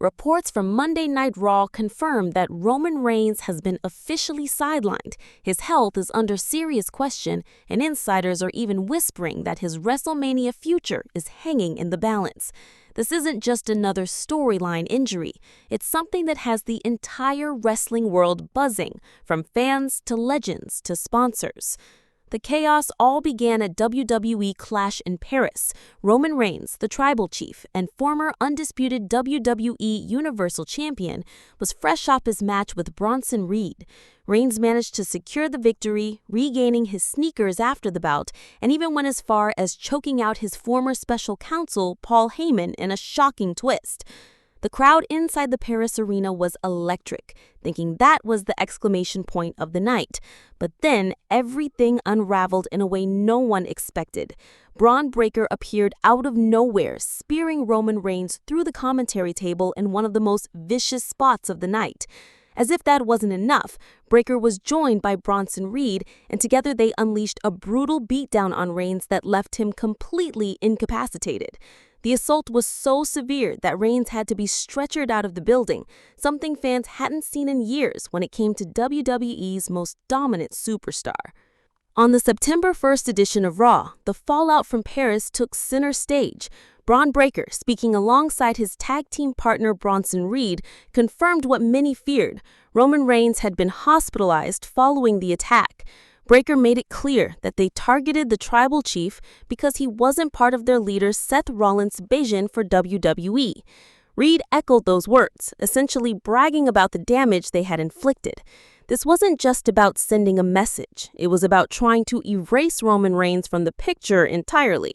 reports from Monday Night Raw confirm that Roman Reigns has been officially sidelined. His health is under serious question, and insiders are even whispering that his WrestleMania future is hanging in the balance. This isn't just another storyline injury. It's something that has the entire wrestling world buzzing, from fans to legends to sponsors. The chaos all began at WWE Clash in Paris. Roman Reigns, the tribal chief and former undisputed WWE Universal Champion, was fresh off his match with Bronson. Reigns managed to secure the victory, regaining his sneakers after the bout, and even went as far as choking out his former special counsel, Paul Heyman, in a shocking twist. The crowd inside the Paris arena was electric, thinking that was the exclamation point of the night. But then everything unraveled in a way no one expected. Braun appeared out of nowhere, spearing Roman Reigns through the commentary table in one of the most vicious spots of the night. As if that wasn't enough, Breakker was joined by Bronson, and together they unleashed a brutal beatdown on Reigns that left him completely incapacitated. The assault was so severe that Reigns had to be stretchered out of the building, something fans hadn't seen in years when it came to WWE's most dominant superstar. On the September 1st edition of Raw, the fallout from Paris took center stage. Braun Breakker, speaking alongside his tag team partner Bronson, confirmed what many feared. Roman Reigns had been hospitalized following the attack. Breakker made it clear that they targeted the tribal chief because he wasn't part of their leader Seth Rollins' vision for WWE. Reed echoed those words, essentially bragging about the damage they had inflicted. This wasn't just about sending a message. It was about trying to erase Roman Reigns from the picture entirely.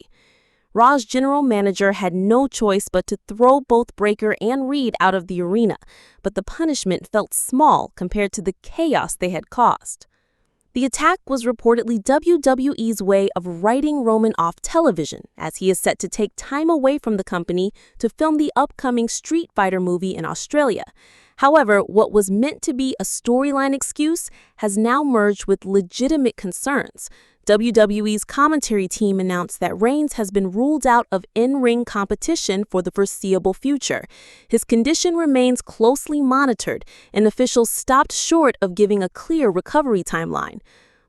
Raw's general manager had no choice but to throw both Breakker and Reed out of the arena, but the punishment felt small compared to the chaos they had caused. The attack was reportedly WWE's way of writing Roman off television, as he is set to take time away from the company to film the upcoming Street Fighter movie in Australia. However, what was meant to be a storyline excuse has now merged with legitimate concerns. WWE's commentary team announced that Reigns has been ruled out of in-ring competition for the foreseeable future. His condition remains closely monitored, and officials stopped short of giving a clear recovery timeline.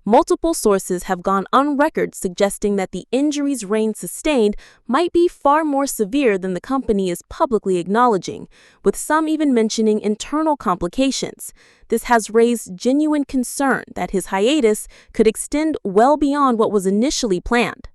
Multiple sources have gone on record suggesting that the injuries Reigns sustained might be far more severe than the company is publicly acknowledging, with some even mentioning internal complications. This has raised genuine concern that his hiatus could extend well beyond what was initially planned.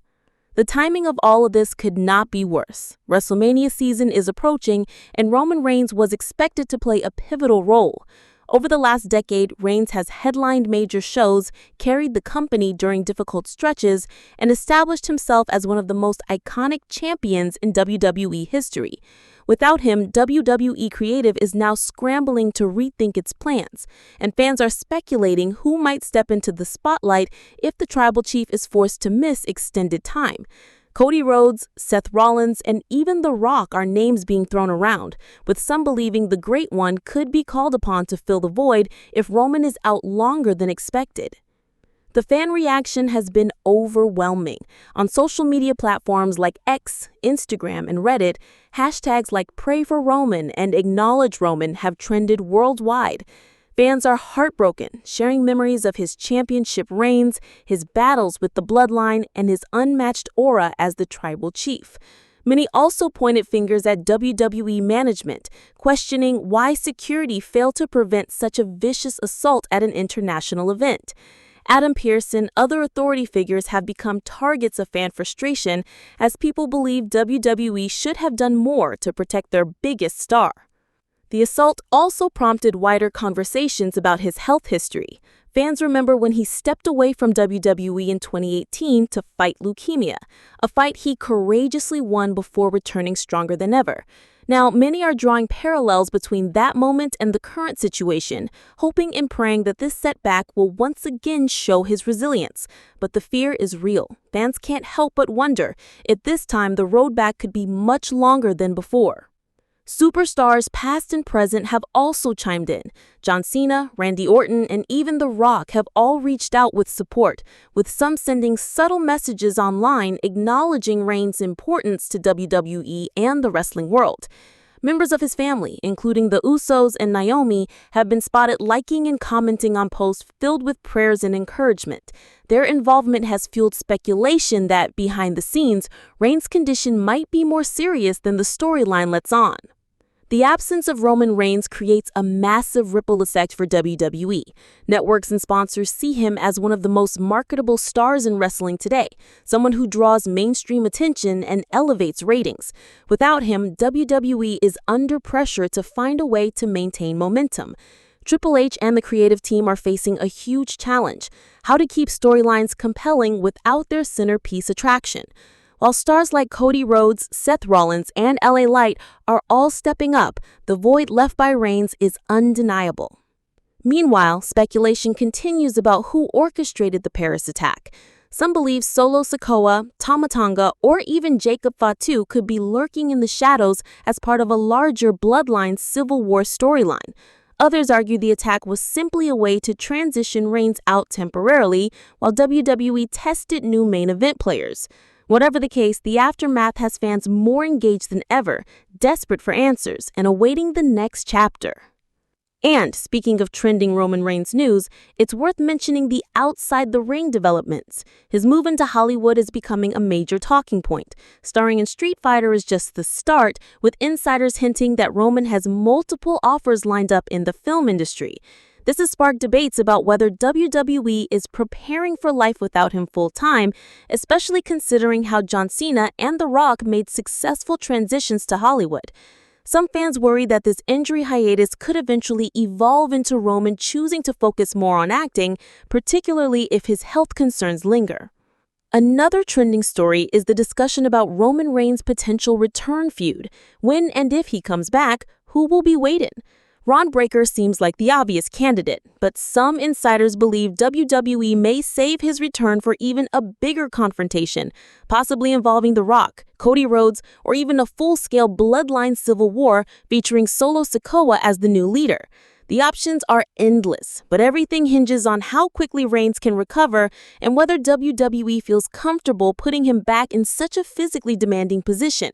The timing of all of this could not be worse. WrestleMania season is approaching, and Roman Reigns was expected to play a pivotal role. Over the last decade, Reigns has headlined major shows, carried the company during difficult stretches, and established himself as one of the most iconic champions in WWE history. Without him, WWE Creative is now scrambling to rethink its plans, and fans are speculating who might step into the spotlight if the tribal chief is forced to miss extended time. Cody Rhodes, Seth Rollins, and even The Rock are names being thrown around, with some believing the Great One could be called upon to fill the void if Roman is out longer than expected. The fan reaction has been overwhelming. On social media platforms like X, Instagram, and Reddit, hashtags like Pray for Roman and Acknowledge Roman have trended worldwide. Fans are heartbroken, sharing memories of his championship reigns, his battles with the bloodline, and his unmatched aura as the tribal chief. Many also pointed fingers at WWE management, questioning why security failed to prevent such a vicious assault at an international event. Adam Pearce and other authority figures have become targets of fan frustration as people believe WWE should have done more to protect their biggest star. The assault also prompted wider conversations about his health history. Fans remember when he stepped away from WWE in 2018 to fight leukemia, a fight he courageously won before returning stronger than ever. Now, many are drawing parallels between that moment and the current situation, hoping and praying that this setback will once again show his resilience. But the fear is real. Fans can't help but wonder if this time the road back could be much longer than before. Superstars past and present have also chimed in. John Cena, Randy Orton, and even The Rock have all reached out with support, with some sending subtle messages online acknowledging Reigns' importance to WWE and the wrestling world. Members of his family, including the Usos and Naomi, have been spotted liking and commenting on posts filled with prayers and encouragement. Their involvement has fueled speculation that, behind the scenes, Reigns' condition might be more serious than the storyline lets on. The absence of Roman Reigns creates a massive ripple effect for WWE. Networks and sponsors see him as one of the most marketable stars in wrestling today, someone who draws mainstream attention and elevates ratings. Without him, WWE is under pressure to find a way to maintain momentum. Triple H and the creative team are facing a huge challenge: how to keep storylines compelling without their centerpiece attraction. While stars like Cody Rhodes, Seth Rollins, and LA Knight are all stepping up, the void left by Reigns is undeniable. Meanwhile, speculation continues about who orchestrated the Paris attack. Some believe Solo Sikoa, Tama Tonga, or even Jacob Fatu could be lurking in the shadows as part of a larger Bloodline Civil War storyline. Others argue the attack was simply a way to transition Reigns out temporarily while WWE tested new main event players. Whatever the case, the aftermath has fans more engaged than ever, desperate for answers and awaiting the next chapter. And speaking of trending Roman Reigns news, it's worth mentioning the outside the ring developments. His move into Hollywood is becoming a major talking point. Starring in Street Fighter is just the start, with insiders hinting that Roman has multiple offers lined up in the film industry. This has sparked debates about whether WWE is preparing for life without him full-time, especially considering how John Cena and The Rock made successful transitions to Hollywood. Some fans worry that this injury hiatus could eventually evolve into Roman choosing to focus more on acting, particularly if his health concerns linger. Another trending story is the discussion about Roman Reigns' potential return feud. When and if he comes back, who will be waiting? Braun Breaker seems like the obvious candidate, but some insiders believe WWE may save his return for even a bigger confrontation, possibly involving The Rock, Cody Rhodes, or even a full-scale Bloodline Civil War featuring Solo Sikoa as the new leader. The options are endless, but everything hinges on how quickly Reigns can recover and whether WWE feels comfortable putting him back in such a physically demanding position.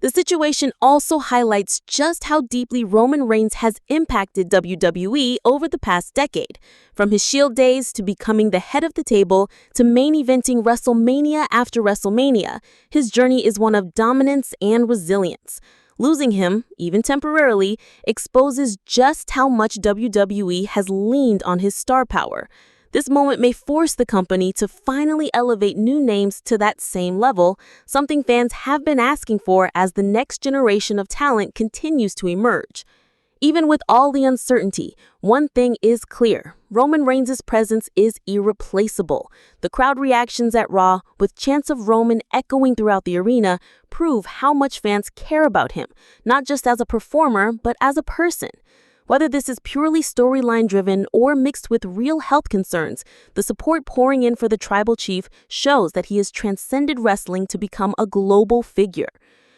The situation also highlights just how deeply Roman Reigns has impacted WWE over the past decade. From his Shield days to becoming the head of the table to main eventing WrestleMania after WrestleMania, his journey is one of dominance and resilience. Losing him, even temporarily, exposes just how much WWE has leaned on his star power. This moment may force the company to finally elevate new names to that same level, something fans have been asking for as the next generation of talent continues to emerge. Even with all the uncertainty, one thing is clear: Roman Reigns' presence is irreplaceable. The crowd reactions at Raw, with chants of Roman echoing throughout the arena, prove how much fans care about him, not just as a performer, but as a person. Whether this is purely storyline-driven or mixed with real health concerns, the support pouring in for the tribal chief shows that he has transcended wrestling to become a global figure.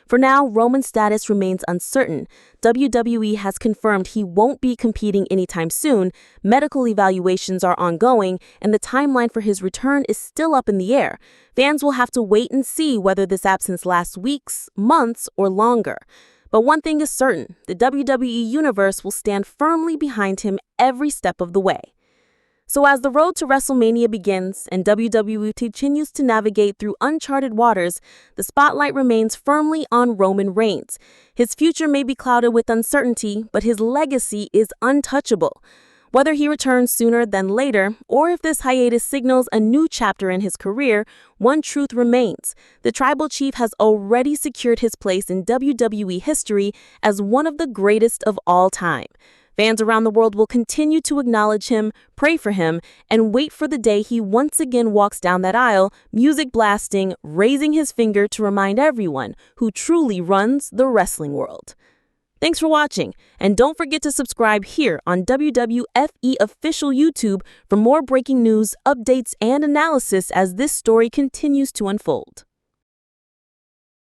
For now, Roman's status remains uncertain. WWE has confirmed he won't be competing anytime soon, medical evaluations are ongoing, and the timeline for his return is still up in the air. Fans will have to wait and see whether this absence lasts weeks, months, or longer. But one thing is certain: the WWE Universe will stand firmly behind him every step of the way. So as the road to WrestleMania begins and WWE continues to navigate through uncharted waters, the spotlight remains firmly on Roman Reigns. His future may be clouded with uncertainty, but his legacy is untouchable. Whether he returns sooner than later, or if this hiatus signals a new chapter in his career, one truth remains: the Tribal Chief has already secured his place in WWE history as one of the greatest of all time. Fans around the world will continue to acknowledge him, pray for him, and wait for the day he once again walks down that aisle, music blasting, raising his finger to remind everyone who truly runs the wrestling world. Thanks for watching, and don't forget to subscribe here on WWFE Official YouTube for more breaking news, updates, and analysis as this story continues to unfold.